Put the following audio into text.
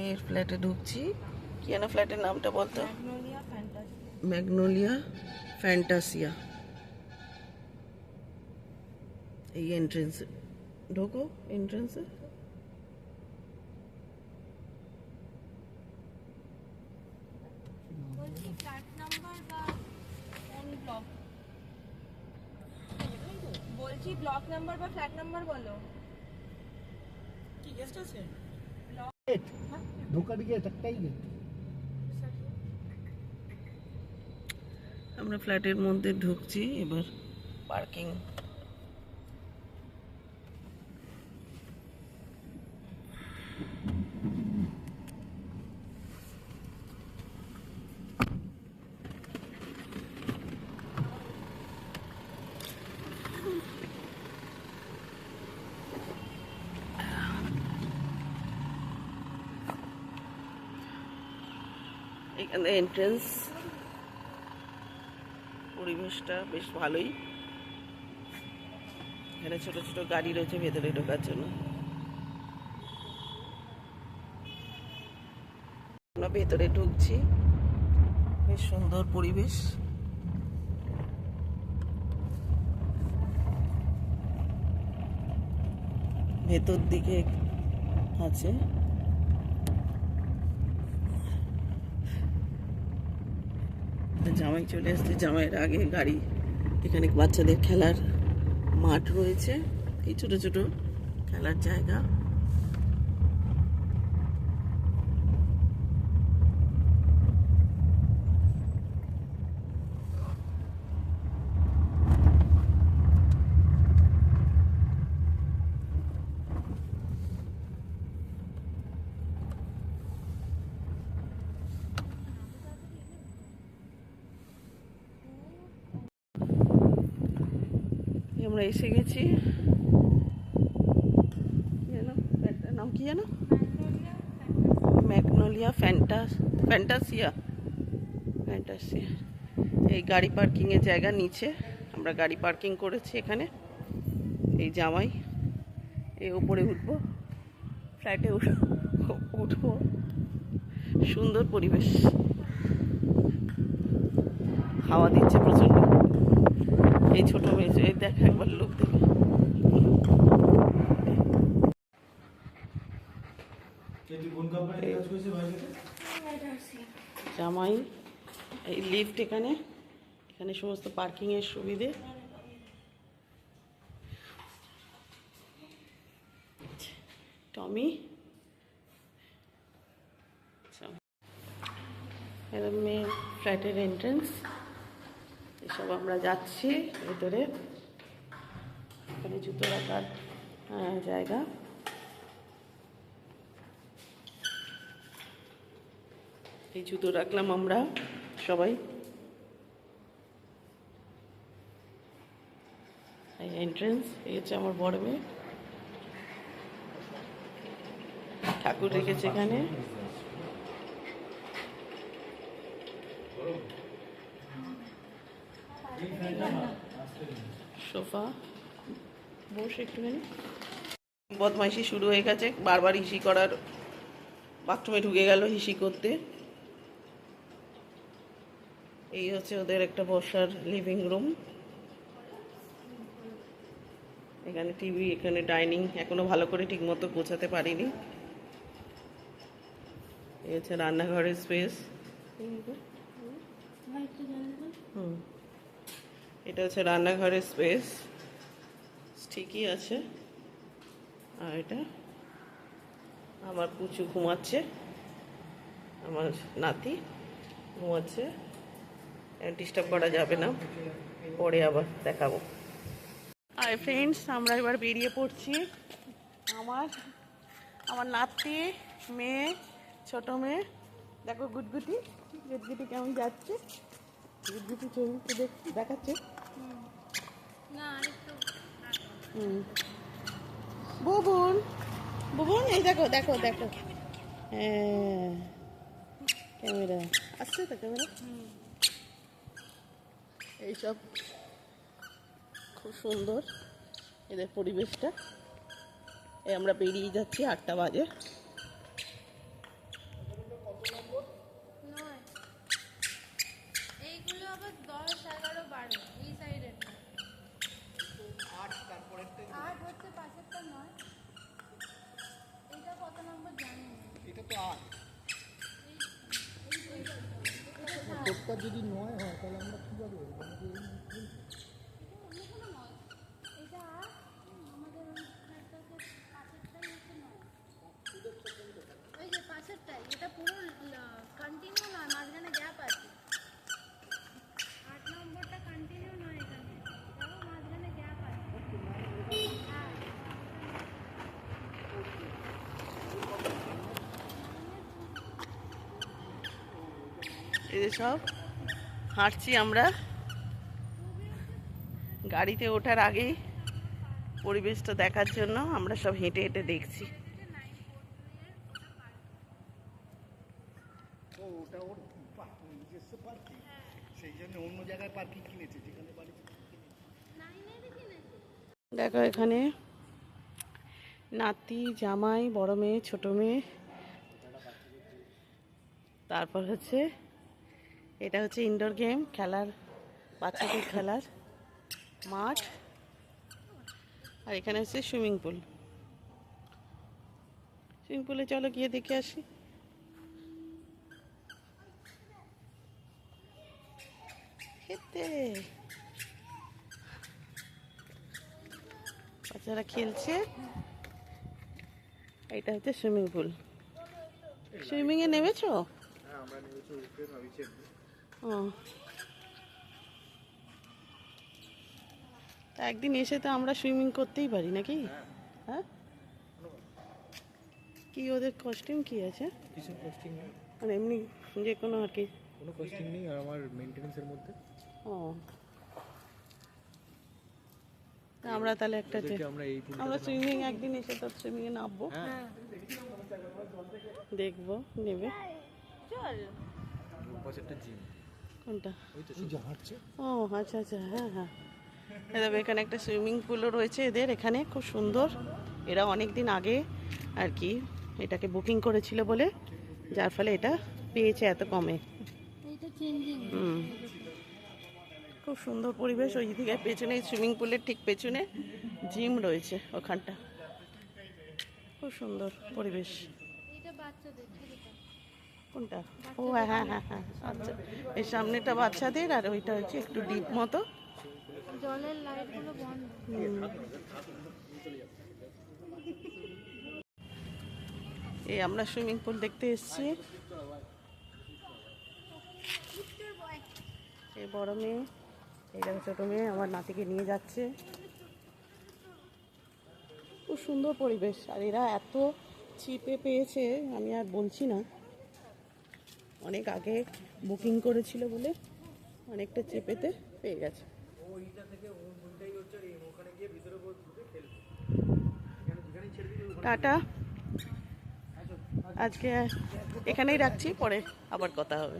এর ফ্ল্যাটে ঢুকছি। কি যেন ফ্ল্যাটের নামটা বলতো? Magnolia Fantasia. এই এন্ট্রেন্সে ঢোকো, এন্ট্রেন্সে। বলছি ব্লক নাম্বার বা ফ্ল্যাট নাম্বার বলো। কি গেস্ট আছে? ঢোকার গেট একটাই গেট। আমরা ফ্ল্যাটের মধ্যে ঢুকছি এবার। পার্কিং। এখানে এন্ট্রেন্স। পরিবেশটা বেশ ভালোই। এখানে ছোট ছোট গাড়ি রয়েছে ভেতরে ঢোকার জন্য। আমরা ভেতরে ঢুকছি। বেশ সুন্দর পরিবেশ। ভেতর দিকে আছে জামাই চলে আসছে। জামাইয়ের আগে গাড়ি। এখানে বাচ্চাদের খেলার মাঠ রয়েছে, এই ছোট ছোট খেলার জায়গা। আমরা এসে গেছি। নাম কি জানো? Magnolia Fantasia. ফ্যান্টাসিয়া। এই গাড়ি পার্কিং এর জায়গা নিচে। আমরা গাড়ি পার্কিং করেছি এখানে। এই জামাই এই উপরে উঠবো, ফ্ল্যাটে উঠবো। সুন্দর পরিবেশ, হাওয়া দিচ্ছে প্রচন্ড। এই ছোট মেয়ে, এই দেখ একবার লোক দেখে। জামাই এই লিফট। এখানে এখানে সমস্ত পার্কিং এর সুবিধে। টমি মেয়ে ফ্ল্যাটের এন্ট্রেন্স। এসব আমরা যাচ্ছি ভেতরে। এখানে জুতো রাখার জায়গা। এই জুতো রাখলাম আমরা সবাই। এই এন্ট্রেন্স। এই হচ্ছে আমার বড় মেয়ে। ঠাকুর রেখেছে এখানে। সোফা। বস একটুখানি। বদমাইশি শুরু হয়ে গেছে, বারবার হিসি করার। বাথরুমে ঢুকে গেল হিসি করতে। এই হচ্ছে ওদের একটা বসার লিভিং রুম। এখানে টিভি, এখানে ডাইনিং। এখনো ভালো করে ঠিক মতো গোছাতে পারিনি। এই হচ্ছে রান্নাঘরের স্পেস। এটা হচ্ছে রান্নাঘরের স্পেস, ঠিকই আছে। আর এটা আমার পুচু ঘুমাচ্ছে, আমার নাতি ঘুমাচ্ছে। ডিস্টার্ব করা যাবে না, পরে আবার দেখাবো। হাই ফ্রেন্ডস, আমরা এবার বেরিয়ে পড়ছি। আমার নাতি, মেয়ে, ছোট মেয়ে। দেখো গুটগুটি, গুটগুটি কেমন যাচ্ছে। গুটগুটি ছবি দেখাচ্ছে। বুবুন, বুবুন, এই দেখো দেখো দেখো। হ্যাঁ, ক্যামেরা আসছে তো, ক্যামেরা। এইসব খুব সুন্দর এদের পরিবেশটা। এই আমরা বেরিয়ে যাচ্ছি, 8টা বাজে। টোপটা যদি নয় হয় তাহলে আমরা কীভাবে ওই যে পাশেরটাই, এটা পুরো কন্টিনিউ নয়, মাঝখানে গ্যাপ আছে। 8 নম্বরটা কন্টিনিউ নয়, এখানে দেখো মাঝখানে গ্যাপ আছে। হ্যাঁ, এই যে সব হাঁটছি আমরা, গাড়িতে ওঠার আগেই পরিবেশটা দেখার জন্য আমরা সব হেঁটে হেঁটে দেখছি। ও ওটা ওর নিজস্ব পার্কিং, সেই জন্য অন্য জায়গায় পার্কিং কিনেছে যেখানে বাড়ি। দেখো এখানে নাতি, জামাই, বড় মেয়ে, ছোট মেয়ে, তারপর হচ্ছে এটা হচ্ছে ইনডোর গেম খেলার, বাচ্চাদের খেলার মাঠ, আর এখানে হচ্ছে সুইমিং পুল। সুইমিং পুলে চলো গিয়ে দেখে আসি। খেতে বাচ্চারা খেলছে। এটা হচ্ছে সুইমিং পুল। সুইমিং এ নেমেছো? ও, তা একদিন এসে তো আমরা সুইমিং করতেই পারি নাকি? হ্যাঁ, কি ওদের কস্টিউম কি আছে? কিছু কস্টিং নেই, মানে এমনি যে কোনো আর কি? কোনো কস্টিং নেই, আর আমার মেনটেন্যান্সের মধ্যে। ও, তা আমরা তাহলে একটা আমরা এই আমরা সুইমিং একদিন এসে তো সুইমিং এ নামবো, দেখবো, নেবে। চল। পাশেরটা জিম, কোনটা? ওই তো যে হাঁটছে। ও আচ্ছা আচ্ছা, হ্যাঁ হ্যাঁ। দেখো এখানে একটা সুইমিং পুলও রয়েছে এদের এখানে, খুব সুন্দর। এরা অনেক দিন আগে আর কি এটাকে বুকিং করেছিল বলে, যার ফলে এটা পেয়েছে এত কমে। এইটা চেঞ্জিং। খুব সুন্দর পরিবেশ। ওই দিকে পেছনে সুইমিং পুলের ঠিক পেছনে জিম রয়েছে ওখানটা, খুব সুন্দর পরিবেশ। এইটা বাচ্চাদের ছেলেটা। কোনটা? ও হ্যাঁ হ্যাঁ হ্যাঁ হ্যাঁ, আচ্ছা। এই সামনেটা বাচ্চাদের, আর ওইটা হচ্ছে একটু ডিপ মতো। জলের লাইটগুলো বন্ধ। এই আমরা সুইমিং পুল দেখতে এসেছি। এই বড় মেয়ে, এইটা ছোট মেয়ে আমার নাতিকে নিয়ে যাচ্ছে। খুব সুন্দর পরিবেশ, আর এরা এত চিপে পেয়েছে আমি আর বলছি না। অনেক আগে বুকিং করেছিল বলে অনেকটা চিপেতে পেয়ে গেছে। টাটা, আজকে এখানেই রাখছি, পরে আবার কথা হবে।